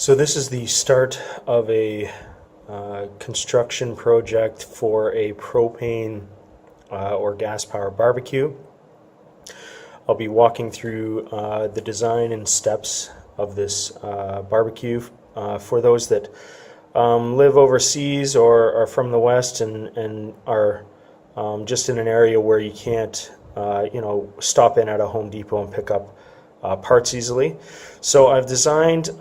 So this is the start of a construction project for a propane or gas-powered barbecue. I'll be walking through the design and steps of this barbecue for those that live overseas or are from the West and are just in an area where you can't stop in at a Home Depot and pick up parts easily. So I've designed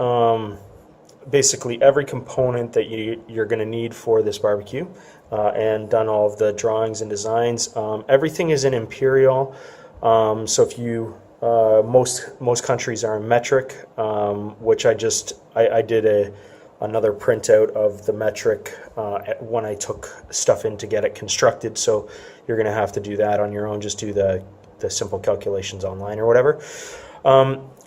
basically every component that you're going to need for this barbecue and done all of the drawings and designs. Everything is in imperial, so if you most countries are in metric, which I did another printout of the metric when I took stuff in to get it constructed, so you're going to have to do that on your own. Just do the simple calculations online or whatever.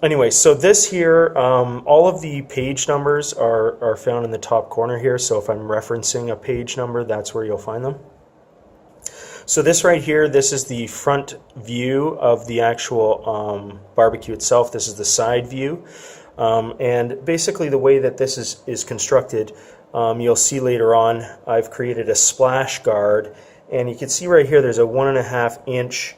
Anyway, so this here, all of the page numbers are found in the top corner here, so if I'm referencing a page number, that's where you'll find them. So this right here, this is the front view of the actual barbecue itself. This is the side view, and basically the way that this is constructed, you'll see later on, I've created a splash guard, and you can see right here there's a 1.5 inch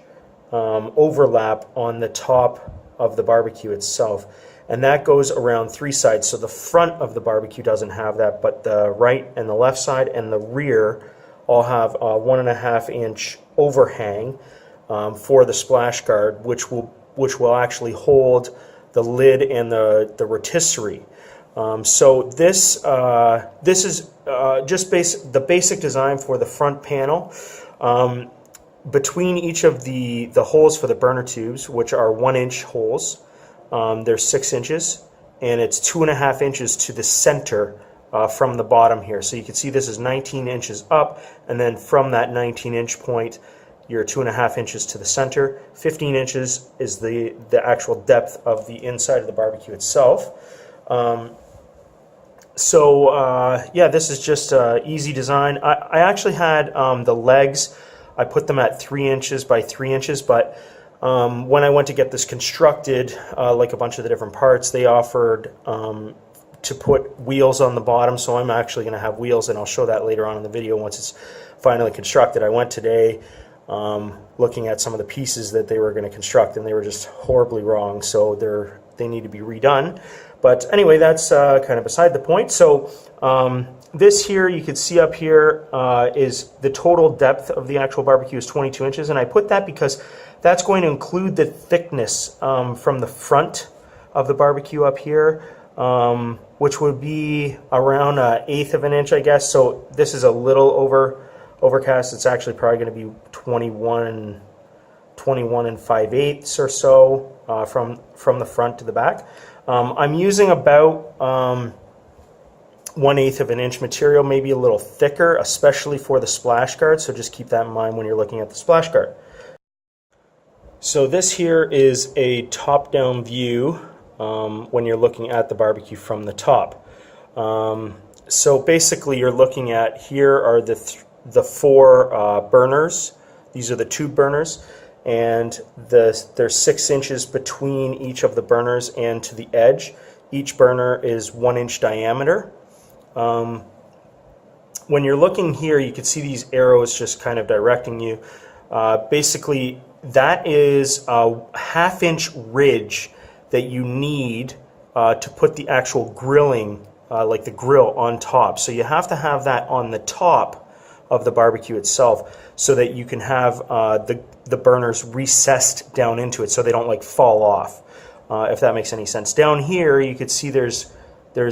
overlap on the top of the barbecue itself, and that goes around three sides. So the front of the barbecue doesn't have that, but the right and the left side and the rear all have a 1.5 inch overhang for the splash guard, which will actually hold the lid and the rotisserie. So this is just the basic design for the front panel. Between each of the holes for the burner tubes, which are 1 inch holes, they're 6 inches, and it's 2.5 inches to the center from the bottom here. So you can see this is 19 inches up, and then from that 19 inch point, you're 2.5 inches to the center. 15 inches is the actual depth of the inside of the barbecue itself. Yeah, this is just easy design. I actually had the legs, I put them at 3 inches by 3 inches, but when I went to get this constructed, like a bunch of the different parts, they offered to put wheels on the bottom, so I'm actually going to have wheels, and I'll show that later on in the video once it's finally constructed. I went today looking at some of the pieces that they were going to construct, and they were just horribly wrong, so they need to be redone. But anyway, that's kind of beside the point. So this here, you can see up here, is the total depth of the actual barbecue is 22 inches, and I put that because that's going to include the thickness from the front of the barbecue up here, which would be around 1/8 of an inch, I guess. So this is a little overcast. It's actually probably going to be 21 and 5/8 or so from the front to the back. I'm using about 1/8 of an inch material, maybe a little thicker, especially for the splash guard, so just keep that in mind when you're looking at the splash guard. So this here is a top-down view when you're looking at the barbecue from the top. So basically you're looking at, here are the four burners. These are the tube burners, and there's 6 inches between each of the burners and to the edge. Each burner is 1 inch diameter. When you're looking here, you can see these arrows just kind of directing you. Basically, that is a 1/2 inch ridge that you need to put the actual grilling, like the grill, on top. So you have to have that on the top of the barbecue itself, so that you can have the burners recessed down into it, so they don't like fall off, if that makes any sense. Down here, you can see there's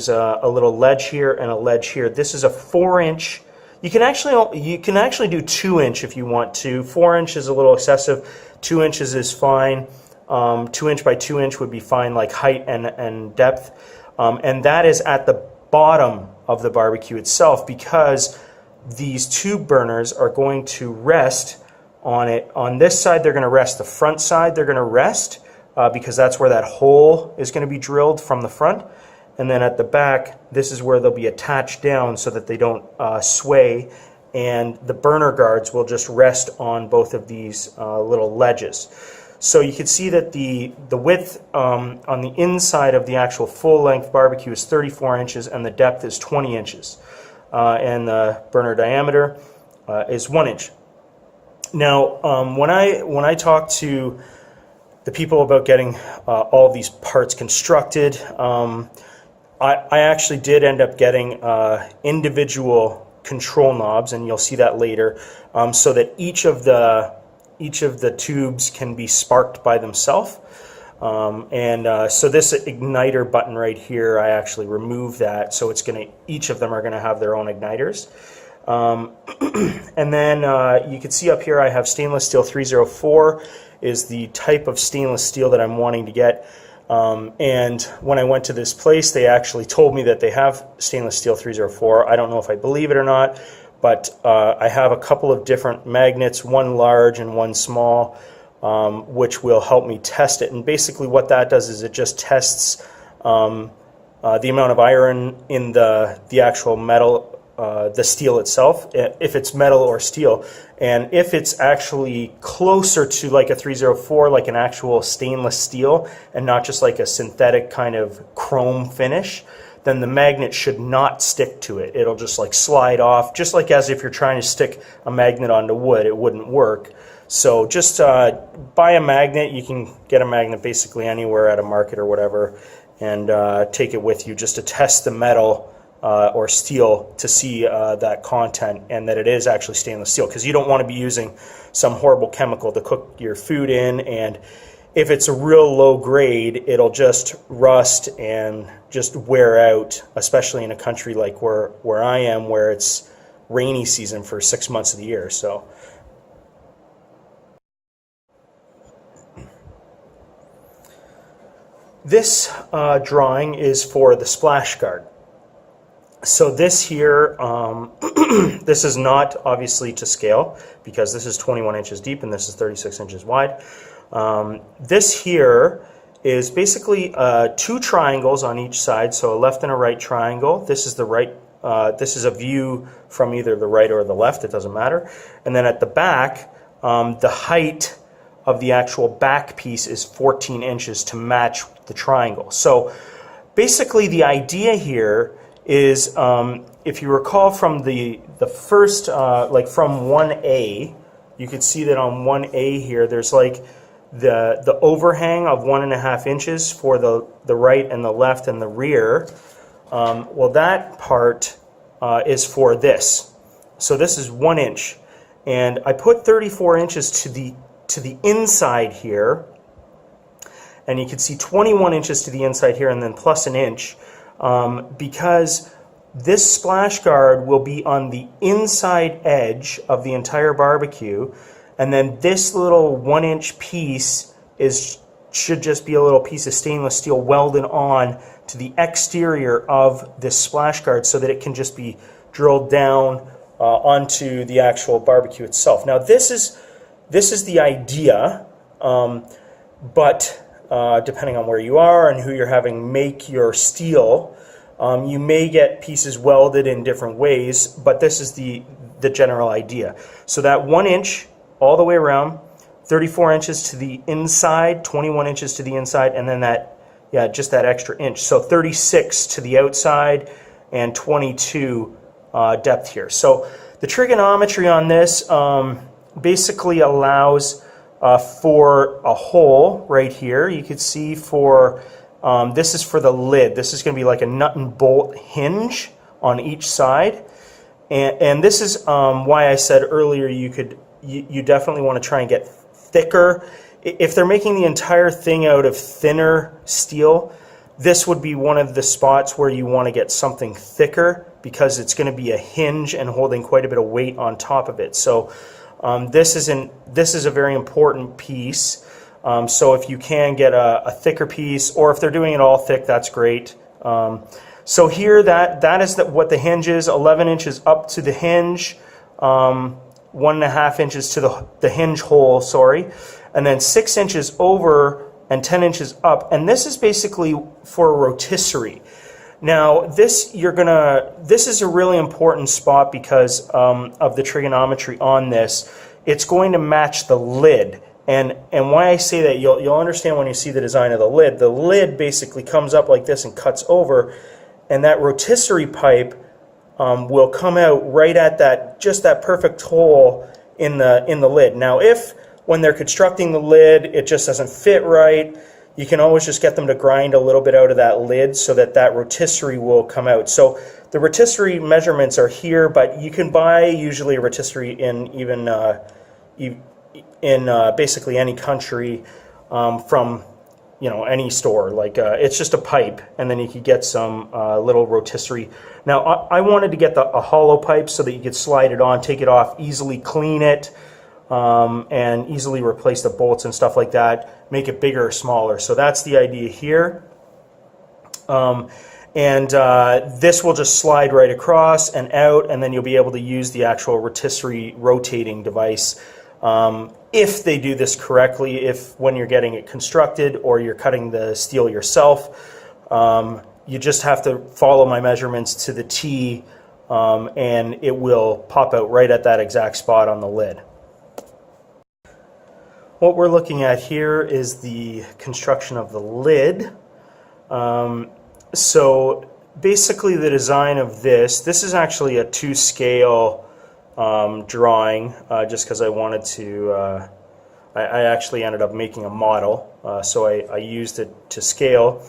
a little ledge here and a ledge here. This is a 4 inch. You can actually do 2 inch if you want to. 4 inch is a little excessive. 2 inches is fine. 2 inch by 2 inch would be fine, like height and depth. And that is at the bottom of the barbecue itself, because these tube burners are going to rest on it. On this side, they're going to rest. The front side, they're going to rest because that's where that hole is going to be drilled from the front. And then at the back, this is where they'll be attached down so that they don't sway, and the burner guards will just rest on both of these little ledges. So you can see that the width on the inside of the actual full-length barbecue is 34 inches and the depth is 20 inches. And the burner diameter is 1 inch. Now, when I talk to the people about getting all of these parts constructed, I actually did end up getting individual control knobs, and you'll see that later, so that each of the tubes can be sparked by themselves. So this igniter button right here, I actually removed that, so each of them are gonna have their own igniters. And then you can see up here I have stainless steel 304 is the type of stainless steel that I'm wanting to get. And when I went to this place, they actually told me that they have stainless steel 304. I don't know if I believe it or not, but I have a couple of different magnets, one large and one small, which will help me test it. And basically what that does is it just tests the amount of iron in the actual metal, the steel itself, if it's metal or steel. And if it's actually closer to like a 304, like an actual stainless steel, and not just like a synthetic kind of chrome finish, then the magnet should not stick to it. It'll just like slide off, just like as if you're trying to stick a magnet onto wood, it wouldn't work. So just buy a magnet. You can get a magnet basically anywhere at a market or whatever, and take it with you just to test the metal or steel to see that content and that it is actually stainless steel, because you don't want to be using some horrible chemical to cook your food in, and if it's a real low grade, it'll just rust and just wear out, especially in a country like where I am, where it's rainy season for 6 months of the year. So this drawing is for the splash guard. So this here, this is not obviously to scale, because this is 21 inches deep and this is 36 inches wide. This here is basically 2 triangles on each side, so a left and a right triangle. This is the right, this is a view from either the right or the left, it doesn't matter. And then at the back, the height of the actual back piece is 14 inches to match the triangle. So basically the idea here is, if you recall from the first, like from 1A, you could see that on 1A here, there's like the overhang of 1.5 inches for the right and the left and the rear. Well, that part is for this. So this is 1 inch, and I put 34 inches to the inside here, and you can see 21 inches to the inside here, and then plus an inch. Because this splash guard will be on the inside edge of the entire barbecue, and then this little 1 inch piece should just be a little piece of stainless steel welded on to the exterior of this splash guard, so that it can just be drilled down onto the actual barbecue itself. Now this is the idea, but depending on where you are and who you're having make your steel, you may get pieces welded in different ways, but this is the general idea. So that 1 inch all the way around, 34 inches to the inside, 21 inches to the inside, and then just that extra inch. So 36 to the outside and 22 depth here. So the trigonometry on this basically allows for a hole right here. You could see for, this is for the lid. This is going to be like a nut and bolt hinge on each side. And this is why I said earlier you definitely want to try and get thicker. If they're making the entire thing out of thinner steel, this would be one of the spots where you want to get something thicker, because it's going to be a hinge and holding quite a bit of weight on top of it. So this is a very important piece. So if you can get a thicker piece, or if they're doing it all thick, that's great. So here that is what the hinge is. 11 inches up to the hinge, 1.5 inches to the hinge hole, sorry, and then 6 inches over and 10 inches up. And this is basically for a rotisserie. Now this is a really important spot because of the trigonometry on this. It's going to match the lid. And why I say that, you'll understand when you see the design of the lid. The lid basically comes up like this and cuts over, and that rotisserie pipe will come out right at that perfect hole in the lid. Now, if when they're constructing the lid it just doesn't fit right, you can always just get them to grind a little bit out of that lid so that rotisserie will come out. So the rotisserie measurements are here, but you can buy usually a rotisserie in basically any country, from any store. Like it's just a pipe, and then you could get some little rotisserie. Now I wanted to get a hollow pipe so that you could slide it on, take it off, easily clean it, and easily replace the bolts and stuff like that, make it bigger or smaller. So that's the idea here. This will just slide right across and out, and then you'll be able to use the actual rotisserie rotating device. If they do this correctly, if when you're getting it constructed or you're cutting the steel yourself, you just have to follow my measurements to the T, and it will pop out right at that exact spot on the lid. What we're looking at here is the construction of the lid. So basically the design of this is actually a 2-scale drawing, just because I wanted to, I actually ended up making a model, so I used it to scale,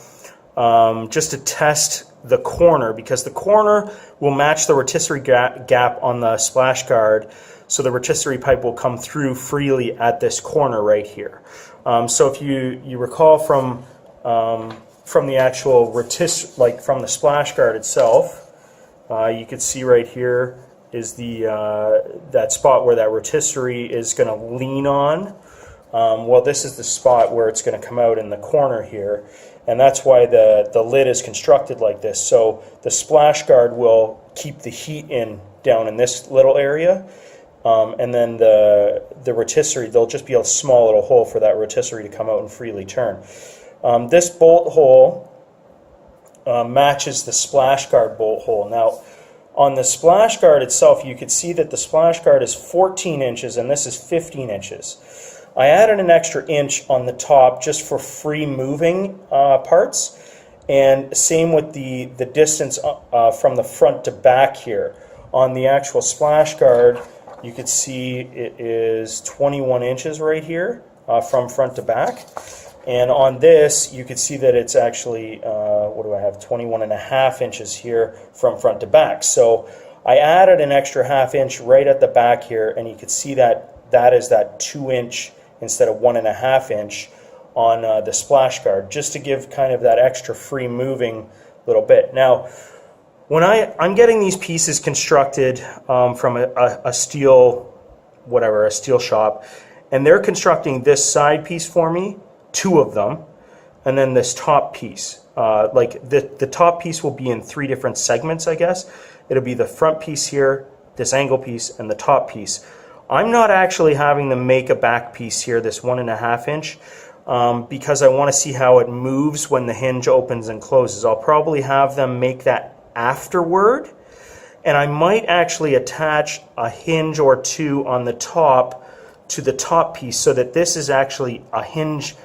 just to test the corner, because the corner will match the rotisserie gap on the splash guard, so the rotisserie pipe will come through freely at this corner right here. So if you recall from the actual from the splash guard itself, you can see right here is that spot where that rotisserie is going to lean on. Well, this is the spot where it's going to come out in the corner here, and that's why the lid is constructed like this. So the splash guard will keep the heat down in this little area, and then the rotisserie, there'll just be a small little hole for that rotisserie to come out and freely turn. This bolt hole matches the splash guard bolt hole. Now, on the splash guard itself, you could see that the splash guard is 14 inches and this is 15 inches. I added an extra inch on the top just for free moving parts, and same with the distance from the front to back here. On the actual splash guard, you could see it is 21 inches right here from front to back. And on this, you could see that it's actually, 21.5 inches here from front to back. So I added an extra ½ inch right at the back here, and you could see that is that 2 inch instead of 1.5 inch on the splash guard, just to give kind of that extra free moving little bit. Now, when I'm getting these pieces constructed from a steel shop, and they're constructing this side piece for me, 2 of them, and then this top piece. The top piece will be in 3 different segments, I guess. It'll be the front piece here, this angle piece, and the top piece. I'm not actually having them make a back piece here, this 1.5 inch, because I want to see how it moves when the hinge opens and closes. I'll probably have them make that afterward, and I might actually attach a hinge or 2 on the top to the top piece, so that this is actually a hinge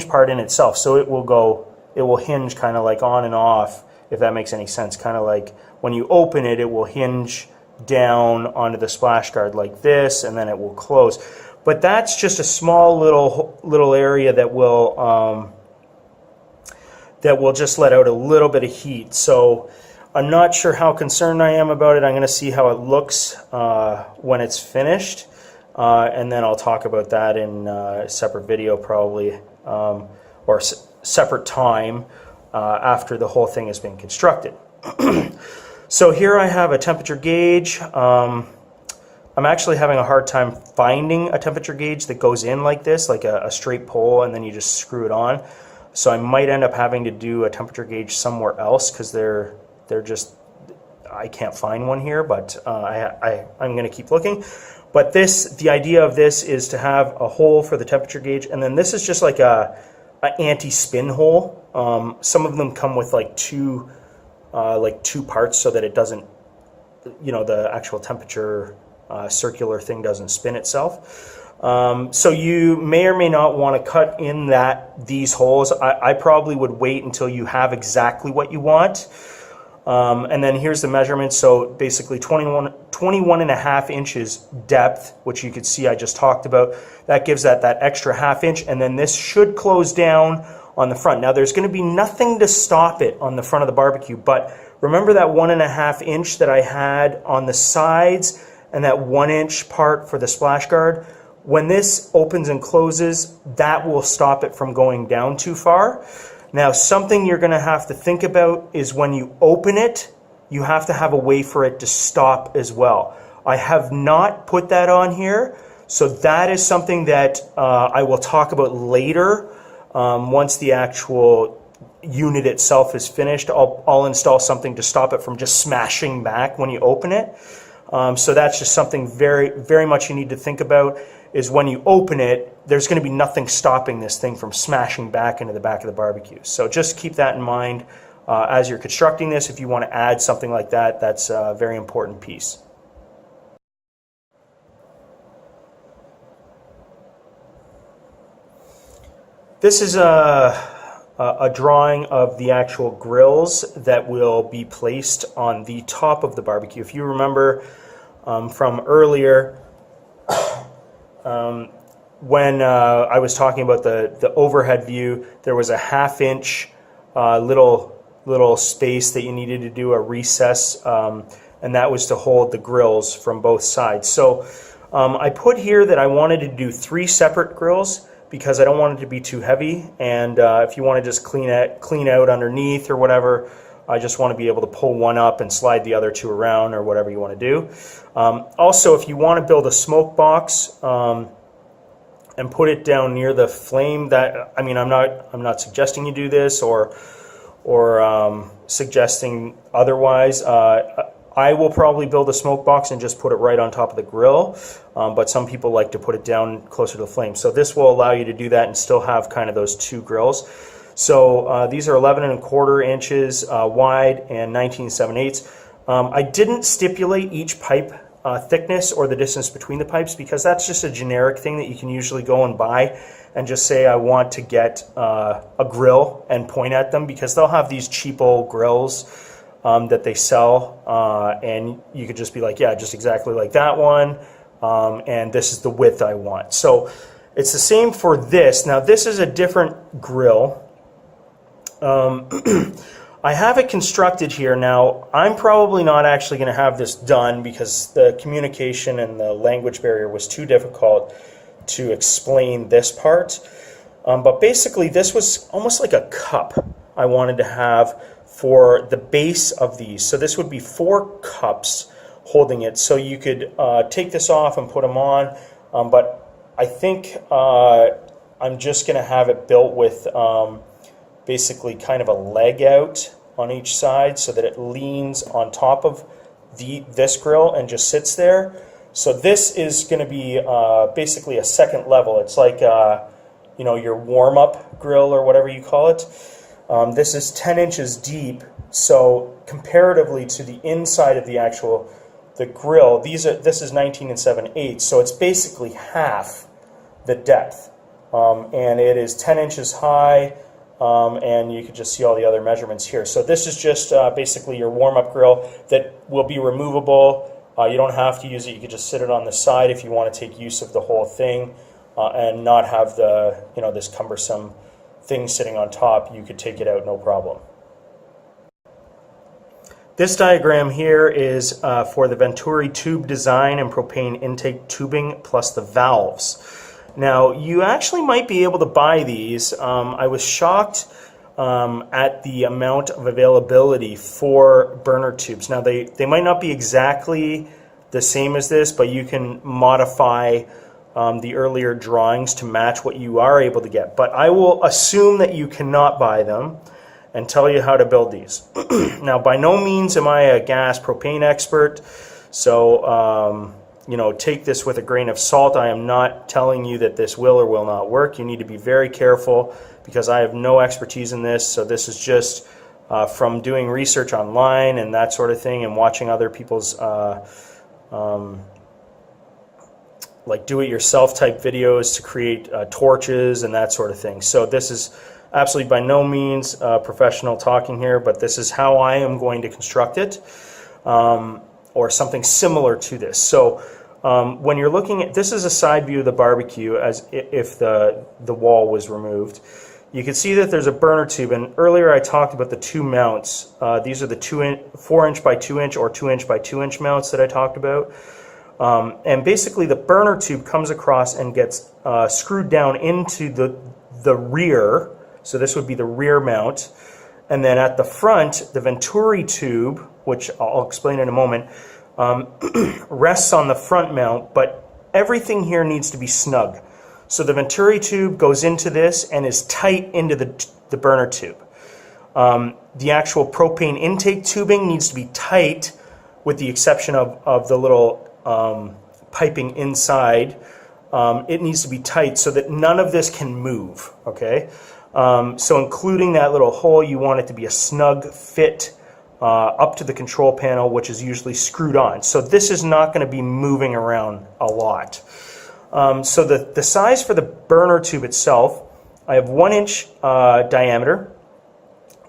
part in itself. So it will hinge kind of like on and off, if that makes any sense. Kind of like when you open it, it will hinge down onto the splash guard like this, and then it will close. But that's just a small little area that will just let out a little bit of heat. So I'm not sure how concerned I am about it. I'm going to see how it looks when it's finished, and then I'll talk about that in a separate video probably, or separate time after the whole thing has been constructed. So here I have a temperature gauge. I'm actually having a hard time finding a temperature gauge that goes in like this, like a straight pole, and then you just screw it on. So I might end up having to do a temperature gauge somewhere else, because they're just, I can't find one here, but I'm going to keep looking. But the idea of this is to have a hole for the temperature gauge, and then this is just like an anti-spin hole. Some of them come with like two parts, so that it doesn't, the actual temperature circular thing doesn't spin itself. So you may or may not want to cut in these holes. I probably would wait until you have exactly what you want. And then here's the measurement. So basically 21 and a half inches depth, which you could see I just talked about. That gives that extra ½ inch. And then this should close down on the front. Now there's going to be nothing to stop it on the front of the barbecue, but remember that 1.5 inch that I had on the sides and that 1 inch part for the splash guard? When this opens and closes, that will stop it from going down too far. Now, something you're going to have to think about is when you open it, you have to have a way for it to stop as well. I have not put that on here, so that is something that I will talk about later. Once the actual unit itself is finished, I'll install something to stop it from just smashing back when you open it. So that's just something very, very much you need to think about, is when you open it, there's going to be nothing stopping this thing from smashing back into the back of the barbecue. So just keep that in mind as you're constructing this. If you want to add something like that, that's a very important piece. This is a drawing of the actual grills that will be placed on the top of the barbecue. If you remember from earlier, when I was talking about the overhead view, there was a ½ inch little space that you needed to do a recess, and that was to hold the grills from both sides. So I put here that I wanted to do 3 separate grills because I don't want it to be too heavy, and if you want to just clean out underneath or whatever, I just want to be able to pull one up and slide the other 2 around or whatever you want to do. Also, if you want to build a smoke box and put it down near the flame, I'm not suggesting you do this or suggesting otherwise. I will probably build a smoke box and just put it right on top of the grill, but some people like to put it down closer to the flame. So this will allow you to do that and still have kind of those 2 grills. So these are 11¼ inches wide and 19 7/8. I didn't stipulate each pipe thickness or the distance between the pipes because that's just a generic thing that you can usually go and buy and just say I want to get a grill and point at them, because they'll have these cheapo grills that they sell, and you could just be like, yeah, just exactly like that one, and this is the width I want. So it's the same for this. Now this is a different grill. I have it constructed here. Now I'm probably not actually going to have this done because the communication and the language barrier was too difficult to explain this part, but basically this was almost like a cup I wanted to have for the base of these. So this would be 4 cups holding it. So you could take this off and put them on, but I think I'm just going to have it built with basically kind of a leg out on each side so that it leans on top of this grill and just sits there. So this is going to be basically a second level. It's like your warm-up grill or whatever you call it. This is 10 inches deep, so comparatively to the inside of the grill, this is 19 7/8, so it's basically half the depth, and it is 10 inches high, and you can just see all the other measurements here. So this is just basically your warm-up grill that will be removable. You don't have to use it. You could just sit it on the side if you want to take use of the whole thing and not have this cumbersome thing sitting on top. You could take it out no problem. This diagram here is for the Venturi tube design and propane intake tubing plus the valves. Now you actually might be able to buy these. I was shocked at the amount of availability for burner tubes. Now they might not be exactly the same as this, but you can modify the earlier drawings to match what you are able to get. But I will assume that you cannot buy them and tell you how to build these. Now, by no means am I a gas propane expert, so take this with a grain of salt. I am not telling you that this will or will not work. You need to be very careful because I have no expertise in this. So this is just from doing research online and that sort of thing and watching other people's like do-it-yourself type videos to create torches and that sort of thing. So this is absolutely by no means professional talking here, but this is how I am going to construct it, or something similar to this. So when you're looking at, this is a side view of the barbecue as if the wall was removed. You can see that there's a burner tube, and earlier I talked about the two mounts. These are the 4-inch by 2-inch or 2-inch by 2-inch mounts that I talked about. And basically the burner tube comes across and gets screwed down into the rear. So this would be the rear mount. And then at the front, the venturi tube, which I'll explain in a moment, rests on the front mount, but everything here needs to be snug. So the venturi tube goes into this and is tight into the burner tube. The actual propane intake tubing needs to be tight, with the exception of the little piping inside. It needs to be tight so that none of this can move, okay? So including that little hole, you want it to be a snug fit up to the control panel, which is usually screwed on. So this is not going to be moving around a lot. So the size for the burner tube itself, I have 1-inch diameter.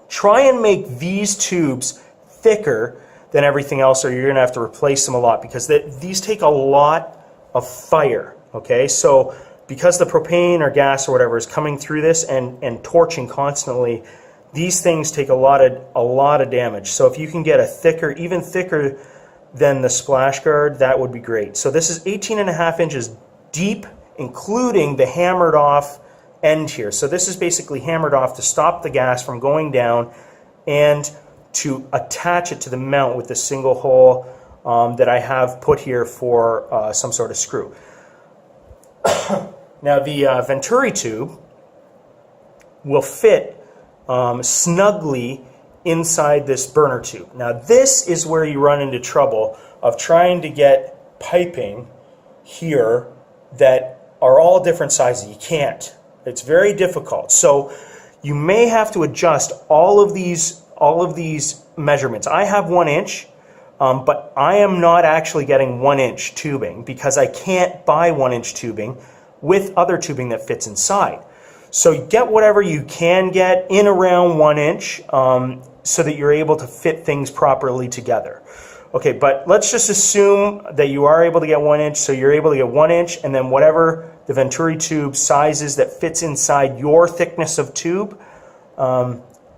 Try and make these tubes thicker than everything else, or you're going to have to replace them a lot, because these take a lot of fire, okay? So because the propane or gas or whatever is coming through this and torching constantly, these things take a lot of damage. So if you can get a thicker, even thicker than the splash guard, that would be great. So this is 18.5 inches deep, including the hammered off end here. So this is basically hammered off to stop the gas from going down and to attach it to the mount with the single hole that I have put here for some sort of screw. Now the venturi tube will fit snugly inside this burner tube. Now this is where you run into trouble of trying to get piping here that are all different sizes. You can't. It's very difficult. So you may have to adjust all of these measurements. I have 1 inch, but I am not actually getting 1-inch tubing because I can't buy 1-inch tubing with other tubing that fits inside. So get whatever you can get in around 1 inch so that you're able to fit things properly together. Okay, but let's just assume that you are able to get 1 inch, so you're able to get 1 inch, and then whatever the venturi tube size is that fits inside your thickness of tube,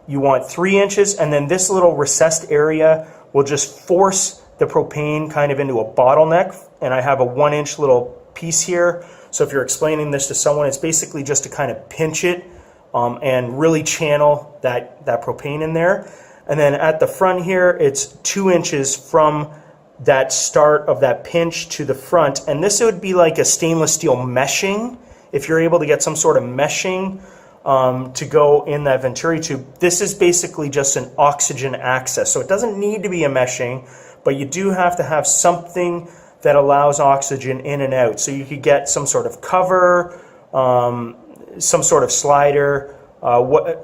you want 3 inches, and then this little recessed area will just force the propane kind of into a bottleneck, and I have a 1-inch little piece here. So if you're explaining this to someone, it's basically just to kind of pinch it and really channel that propane in there. And then at the front here, it's 2 inches from that start of that pinch to the front. And this would be like a stainless steel meshing. If you're able to get some sort of meshing to go in that venturi tube, this is basically just an oxygen access. So it doesn't need to be a meshing, but you do have to have something that allows oxygen in and out. So you could get some sort of cover, some sort of slider.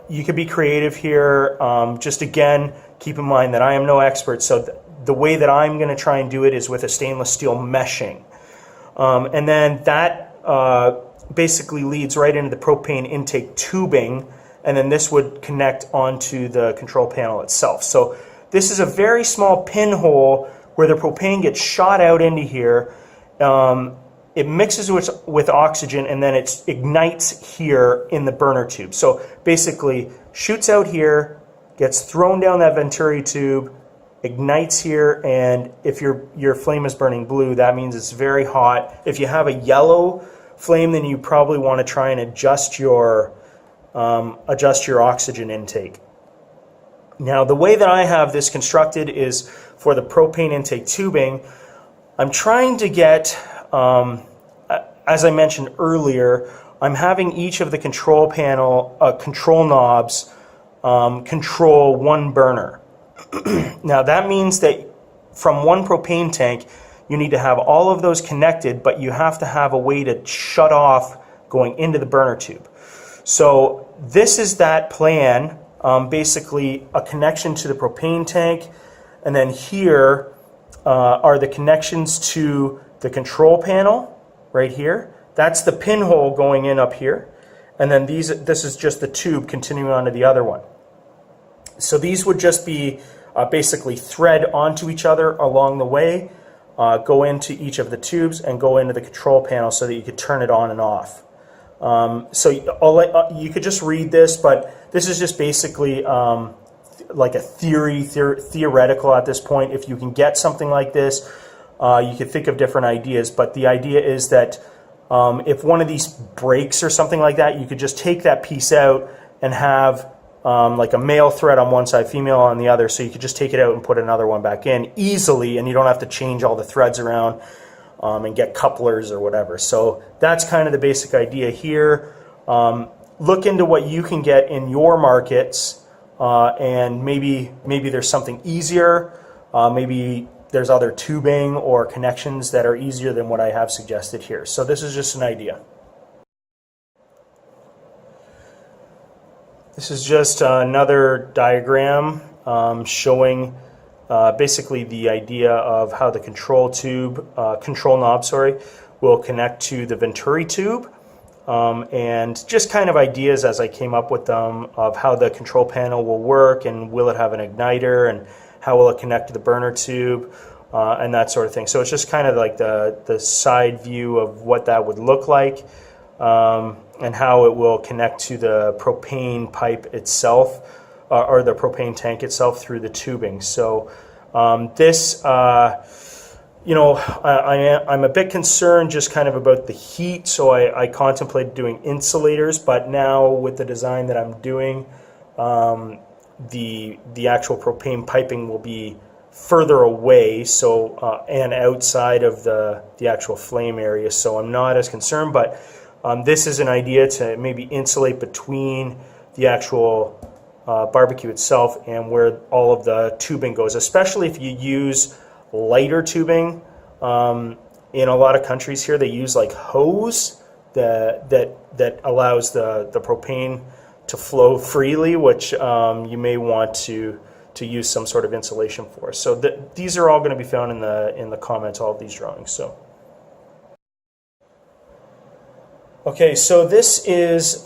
You could be creative here. Just again, keep in mind that I am no expert, so the way that I'm going to try and do it is with a stainless steel meshing. And then that basically leads right into the propane intake tubing, and then this would connect onto the control panel itself. So this is a very small pinhole where the propane gets shot out into here. It mixes with oxygen, and then it ignites here in the burner tube. So basically shoots out here, gets thrown down that venturi tube, ignites here, and if your flame is burning blue, that means it's very hot. If you have a yellow flame, then you probably want to try and adjust your oxygen intake. Now the way that I have this constructed is for the propane intake tubing, I'm trying to get, as I mentioned earlier, I'm having each of the control panel, control knobs control one burner. Now that means that from one propane tank, you need to have all of those connected, but you have to have a way to shut off going into the burner tube. So this is that plan, basically a connection to the propane tank, and then here are the connections to the control panel, right here. That's the pinhole going in up here. And then this is just the tube continuing on to the other one. So these would just be basically thread onto each other along the way, go into each of the tubes and go into the control panel so that you could turn it on and off. So you could just read this, but this is just basically like a theoretical at this point. If you can get something like this, you could think of different ideas, but the idea is that if one of these breaks or something like that, you could just take that piece out and have like a male thread on one side, female on the other, so you could just take it out and put another one back in easily, and you don't have to change all the threads around and get couplers or whatever. So that's kind of the basic idea here. Look into what you can get in your markets, and maybe there's something easier, maybe there's other tubing or connections that are easier than what I have suggested here. So this is just an idea. This is just another diagram showing basically the idea of how the control knob will connect to the Venturi tube, and just kind of ideas as I came up with them of how the control panel will work, and will it have an igniter, and how will it connect to the burner tube, and that sort of thing. So it's just kind of like the side view of what that would look like, and how it will connect to the propane pipe itself, or the propane tank itself through the tubing. So this, you know, I'm a bit concerned just kind of about the heat, so I contemplated doing insulators, but now with the design that I'm doing, the actual propane piping will be further away, so and outside of the actual flame area, so I'm not as concerned, but this is an idea to maybe insulate between the actual barbecue itself and where all of the tubing goes, especially if you use lighter tubing. In a lot of countries here, they use like hose that allows the propane to flow freely, which you may want to use some sort of insulation for. So these are all going to be found in the comments, all of these drawings. So. Okay, so this is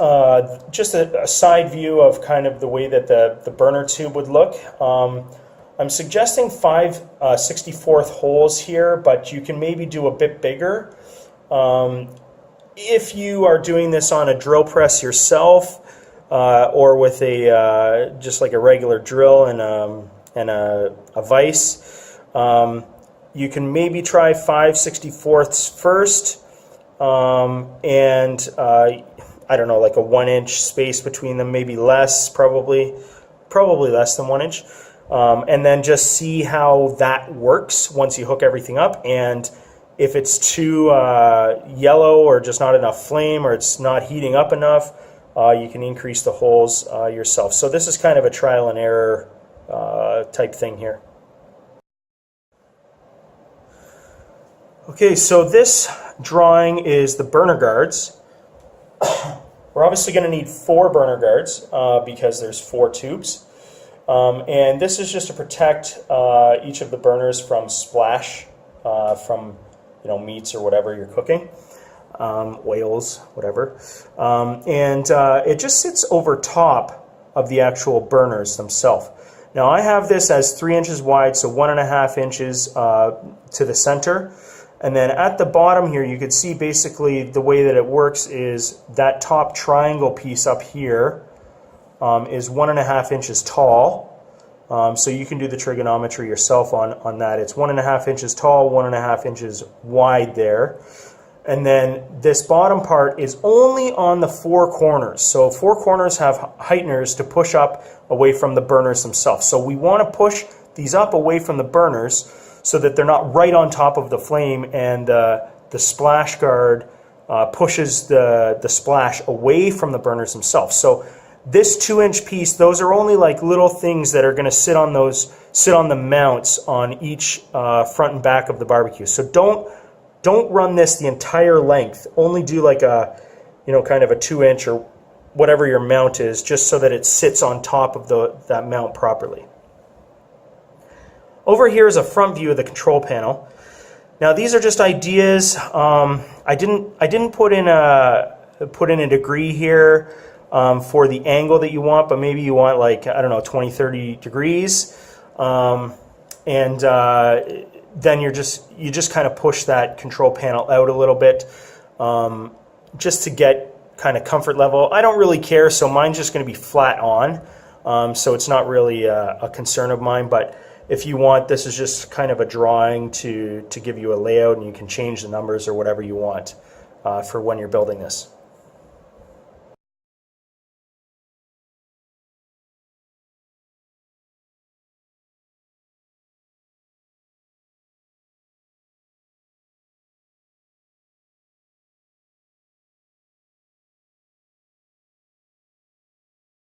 just a side view of kind of the way that the burner tube would look. I'm suggesting 5 64th holes here, but you can maybe do a bit bigger. If you are doing this on a drill press yourself, or with just like a regular drill and a vise, you can maybe try 5 64ths first. And I don't know, like a 1 inch space between them, maybe less, probably less than 1 inch, and then just see how that works once you hook everything up. And if it's too yellow or just not enough flame, or it's not heating up enough, you can increase the holes yourself. So this is kind of a trial and error type thing here. Okay, so this drawing is the burner guards. We're obviously going to need 4 burner guards because there's 4 tubes. And this is just to protect each of the burners from splash from meats or whatever you're cooking, oils, whatever. And it just sits over top of the actual burners themselves. Now I have this as 3 inches wide, so 1.5 inches to the center. And then at the bottom here, you can see basically the way that it works is that top triangle piece up here is 1.5 inches tall. So you can do the trigonometry yourself on that. It's 1.5 inches tall, 1.5 inches wide there. And then this bottom part is only on the 4 corners. So 4 corners have heighteners to push up away from the burners themselves. So we want to push these up away from the burners so that they're not right on top of the flame, and the splash guard pushes the splash away from the burners themselves. So this 2-inch piece, those are only like little things that are going to sit on the mounts on each front and back of the barbecue. So don't run this the entire length. Only do like a kind of a 2-inch or whatever your mount is, just so that it sits on top of that mount properly. Over here is a front view of the control panel. Now these are just ideas. I didn't put in a degree here for the angle that you want, but maybe you want like, I don't know, 20, 30 degrees. And then you just kind of push that control panel out a little bit, just to get kind of comfort level. I don't really care, so mine's just going to be flat on, so it's not really a concern of mine. But if you want, this is just kind of a drawing to give you a layout, and you can change the numbers or whatever you want for when you're building this.